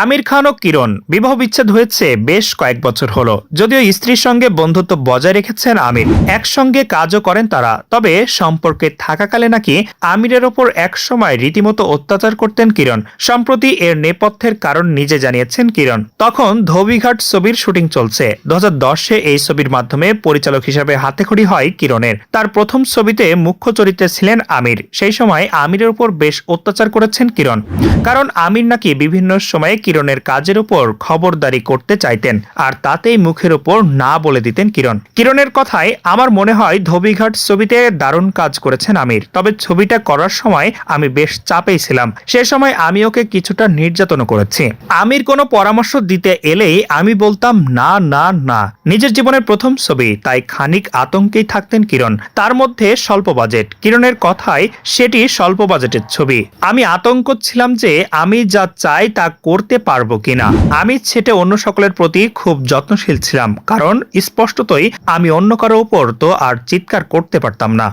আমির খান ও কিরণ বিবাহ বিচ্ছেদ হয়েছে বেশ কয়েক বছর হলো। যদিও স্ত্রীর সঙ্গে বন্ধুত্ব বজায় রেখেছেন আমির, একসঙ্গে কাজও করেন তারা। তবে সম্পর্কে থাকাকালে নাকি আমিরের ওপর একসময় রীতিমতো অত্যাচার করতেন কিরণ। সম্প্রতি এর নেপথ্যের কারণ নিজে জানিয়েছেন কিরণ। তখন ধোবিঘাট ছবির শুটিং চলছে। 2010-এ এই ছবির মাধ্যমে পরিচালক হিসেবে হাতেখড়ি হয় কিরণের। তার প্রথম ছবিতে মুখ্য চরিত্রে ছিলেন আমির। সেই সময় আমিরের উপর বেশ অত্যাচার করেছেন কিরণ, কারণ আমির নাকি বিভিন্ন সময়ে কিরণের কাজের উপর খবরদারি করতে চাইতেন, আর তাতেই মুখের উপর না বলে দিতেন কিরণ। কিরণের কথায় আমার মনে হয় ধোবিঘাট ছবিতে দারুণ কাজ করেছেন আমির, তবে ছবিটা করার সময় আমি বেশ চাপেই ছিলাম। সে সময় আমি ওকে কিছুটা নির্যাতন করেছি। আমির কোনো পরামর্শ দিতে এলেই আমি বলতাম না না না। নিজের জীবনের প্রথম ছবি, তাই খানিক আতঙ্কেই থাকতেন কিরণ। তার মধ্যে স্বল্প বাজেট, কিরণের কথায় সেটি স্বল্প বাজেটের ছবি। আমি আতঙ্ক ছিলাম যে আমি যা চাই তা করতে পারবো কিনা। আমি ছেটে অন্য সকলের প্রতি খুব যত্নশীল ছিলাম, কারণ স্পষ্টতই আমি অন্য কারো উপর তো আর চিৎকার করতে পারতাম না।